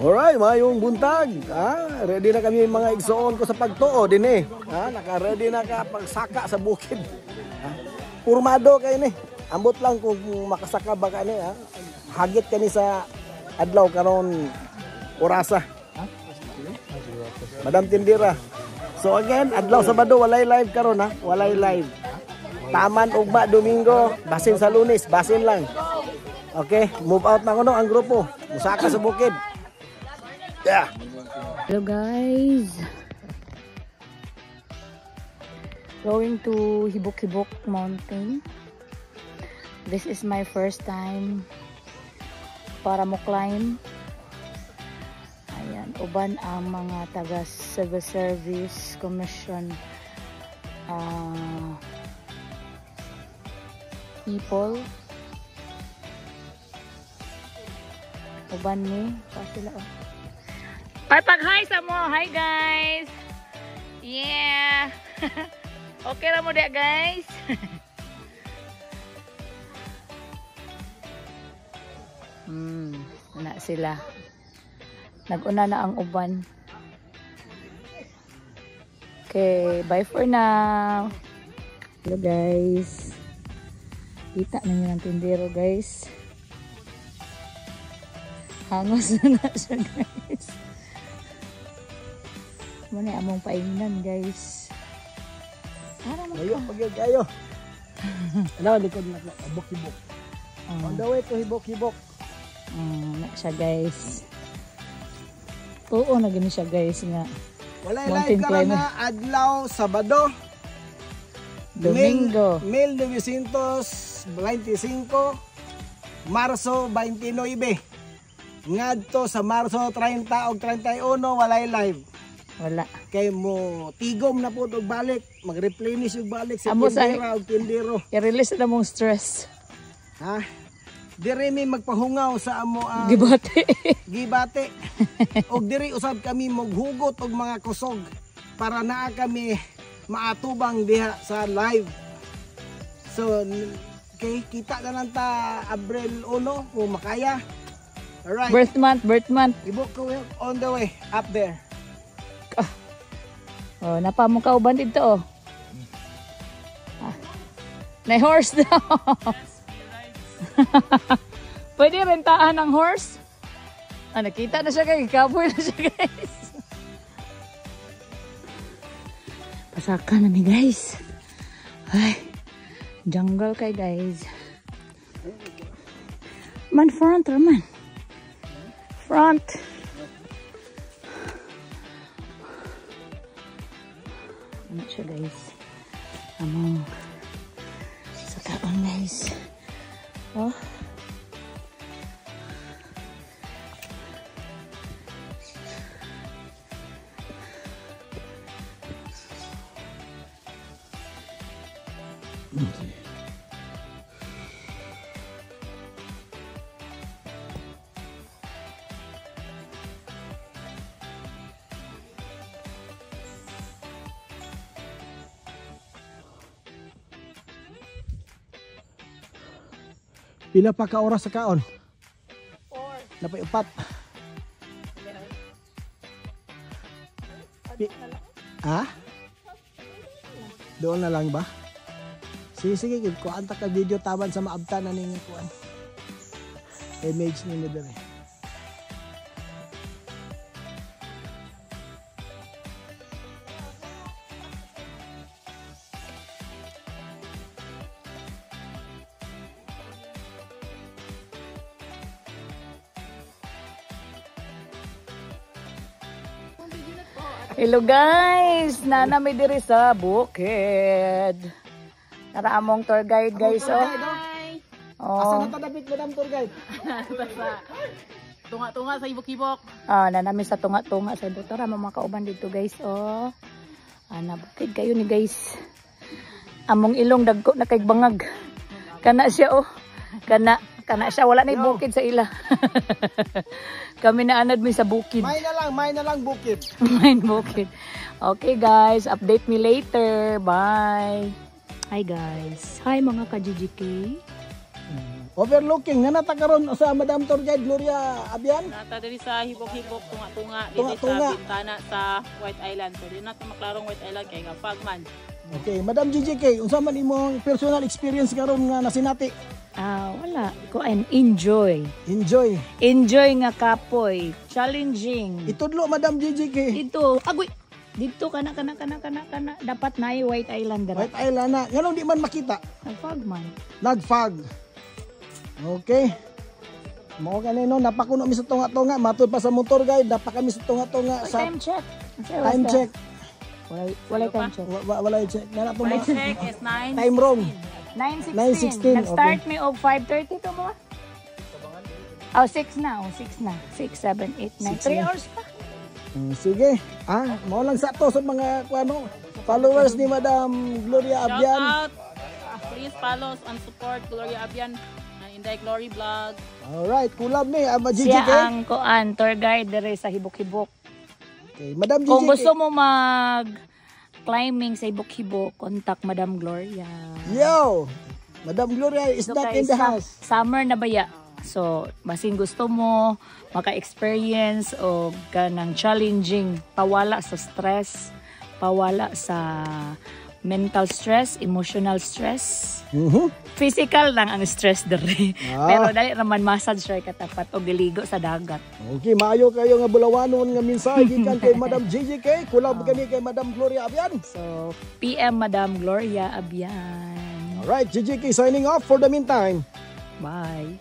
Alright, mayong buntag. Ready na kami mga igsoon ko sa pagtuo din eh. Naka-ready na ka pagsaka sa bukid. Purmado kayo ni. Ambot lang kung makasaka ba ka ni. Hagit ka ni sa adlaw karon orasa. Madam Tindira. So again, adlaw Sabado walay live karon ha. Walay live. Taman ugma Domingo, basin sa Lunes, basin lang. Okay, move out na kuno ang grupo. Musaka sa bukid. Yeah. Hello guys. Going to Hibok-Hibok Mountain. This is my first time para mo climb. Ayan, uban ang mga taga Civil Service Commission people. Uban ni pa sila oh. Pag-hi sa mo. Hi guys. Yeah. Okay na mo dia guys. Na sila. Nag-una na ang uban. Okay, bye for now. Hello guys. Kita na yun ang tindero guys. Hangos na siya guys. Muna among paingnan guys. Ayo, pag-ayo. Ano, likod na Hibok-Hibok. On the way to Hibok-Hibok. Na siya guys. Oo, na gani siya guys nga. Walay live ka na adlaw Sabado. Domingo. 1925. Marso 29. Ngadto sa Marso 30 o 31 walay live. Wala. Kay mo tigom na po og balik, mag-replenish og balik sa tindera og tindero. I-release na mong stress. Diri mi magpahungaw sa amo ang gibate. Og diri usab kami maghugot og mga kusog para naa kami maatubang diha sa live. So kay kita na lang ta Abril 1 kung makaya. Alright. Birth month. Hibok-Hibok on the way up there. Oh, napa mo kauban dito oh. Na horse daw. Pwede rentahan ng horse? Nakita na siya guys, kaboy na siya guys. Pasaka na ni guys. Ay, jungle kay guys. Man front man. Front. Ano siya guys? Among sa taon guys. Oh. Pila pa ka oras sa kaon? 4. Napay 4. Doon na lang ba? Sige, kuhaan ta ka video taban sa maabtan na ninyo kuhaan. Image ninyo dere. Hello guys, nana may diri sa bukid. Naraamong tour guide guys oh. Asa na tadapit Madam Tour Guide? Tunga-tunga sa Hibok-Hibok. Nanami sa tunga-tunga sa doktor amo makauban dito guys oh. Nabukid kayo ni guys. Among ilong dagko na kay bangag. Kana siya oh. Kana Kana siya, wala na yung bukid sa ila. Kami na anad mo sa bukid. May na lang bukid. May bukid. Okay guys, update me later. Bye. Hi guys. Hi mga ka-GGK. Overlooking na natakaron sa Madam Tour Guide Gloria Abian. Nata diri sa hibok-hibok tunga-tunga Tunga-tunga. sa bintana sa White Island. So di nato maklarong White Island kay nga fagman. Okay, Madam GGK, unsa man imong personal experience karon nga nasinati? Wala. Ko and enjoy. Enjoy. Enjoy nga kapoy. Challenging. Itudlo Madam GGK. Ito, agoy. Dito kana. Dapat na White Island dara. White Island na. Nganong di man makita? Nagfog man. Nagfog. Okay. Mao kanino napakuno mi sa tunga-tunga, matud pa sa motor guide, napaka mi sa tunga-tunga sa Time check. time check. Wala time check. Wala check. Na nato White check is 9. time wrong. 9:16. 9:16, Nag-start me og 5:30 to mo. 6 na. 6, 7, 8, 9. 3 hours pa. Sige. Mao lang sa to sa mga kuano followers ni Madam Gloria Shout Abian. out. Please follow and support Gloria Abian and Inday Glory Vlog. Alright, kulab ni Siya GGK. ang kuan tour guide dere sa Hibok-Hibok. Okay, Madam GGK. Kung gusto mo mag climbing sa Hibok-Hibok, contact Madam Gloria. Yo. Madam Gloria is Dito not kay in the house. Summer na baya. So, basin gusto mo maka-experience o kanang challenging, pawala sa stress, pawala sa mental stress, emotional stress. Physical lang ang stress dere. Pero dali raman massage siya katapat o giligo sa dagat. Okay, maayo kayo nga bulawanon nga mensahe gikan kay Madam GGK, kulab kani kay Madam Gloria Abian. So, PM Madam Gloria Abian. Alright, GGK signing off for the meantime. Bye.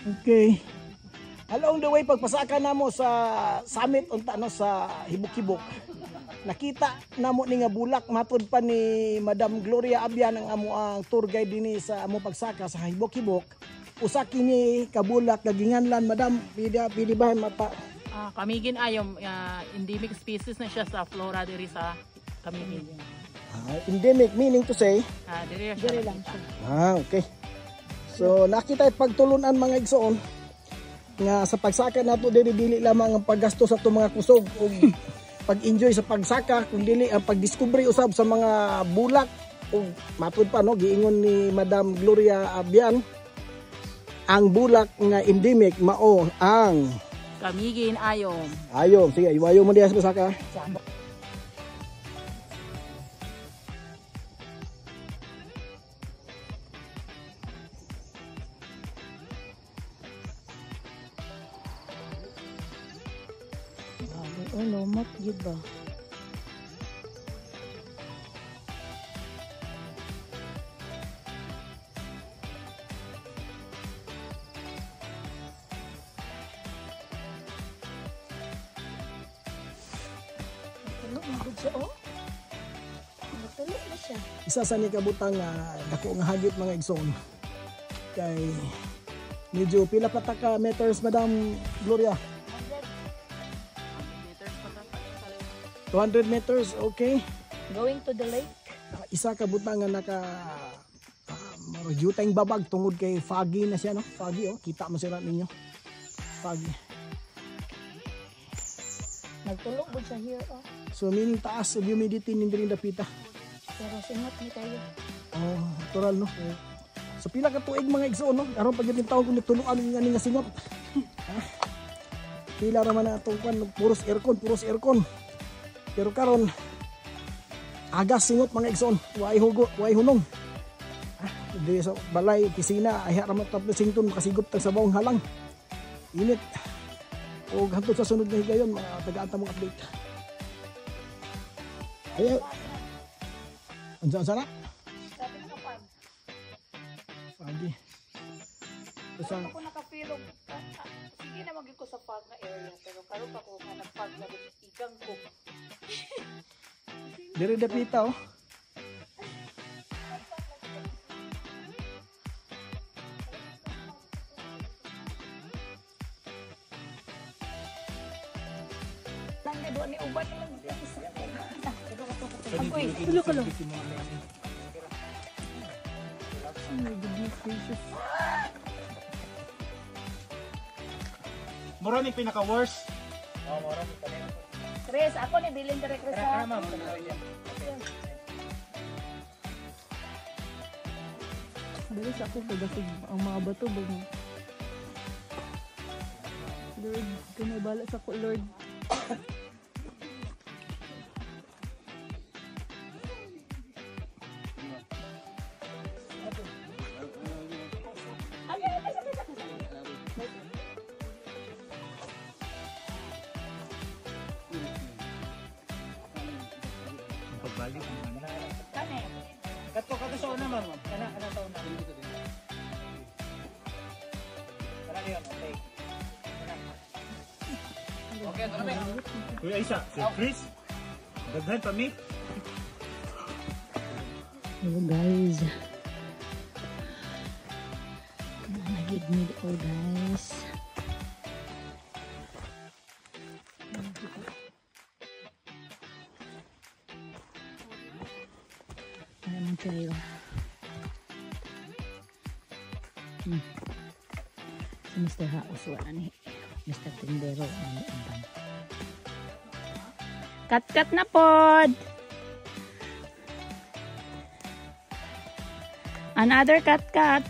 Okay. Along the way pagpasaka namo sa summit unta no sa Hibok-Hibok. Nakita namo ni nga bulak matud pa ni Madam Gloria Abian ang amo ang tour guide dinhi sa amo pagsaka sa Hibok-Hibok. Usa kini kabulak gaginganlan Madam pidi ba mapa Kamigin ayom endemic species na siya sa flora diri sa Kamigin. endemic meaning to say Diri lang siya. okay. So nakita pagtulunan mga igsoon nga sa pagsaka nato dili lamang ang paggasto sa itong mga kusog o pag-enjoy sa pagsaka kung dili ang pagdiscovery usab sa mga bulak o matud pa no giingon ni Madam Gloria Abian ang bulak nga endemic mao ang Kamigin ayom. ayom. Sige, ayaw mo diya sa pagsaka. Lumot yun ba? Isa sa ni kabutang dako nga hagit mga igsoon kay medyo pila pa ta ka meters Madam Gloria. 200 meters, okay. Going to the lake. Isa ka butang nga naka jutang babag tungod kay foggy na siya no. Foggy kita mo sila ninyo. Foggy. Nagtulog ba siya here So meaning taas og humidity nin diri dapita. Pero singot ni kayo. Natural no. So pila ka tuig mga igsoon no. Aron pag yung taon kung nagtuluan nga singot. Pila ra man atong kwan puros aircon. Pero karon agas singot mga igsoon, way hugo, way hunong. Di sa balay pisina ay ra man tapos sington makasigop tag sa bawong halang. Init. O hangtod sa sunod na higayon mga tagaan mong update. Ayaw. Andiyan sana? Pagi. Saan ako nakapilog. Sige na maging ko sa fog na area pero karon pa ko nga nagfog na igang ko. Diri dapita Lang na doon ni uban lang. Uy, tulo ka lang. my goodness gracious. Mura ni pinaka-worst. Chris, ako ni bilin dire Chris. Bilis ako pagasig ang mga bato bag mo. Lord, kami bala sa ko, Lord. Pagbalik ang ano. Kani? Kato sa una ma'am. Kana taon na. Kana yun, okay. Okay, ito na. Kuya Isa, si Chris. Daghan pa mi. Hello guys. Nagig me ko guys. Ano man kayo? Si Mr. House wala ni Mr. Tindero ang ibang. Cut na pod. Another cut.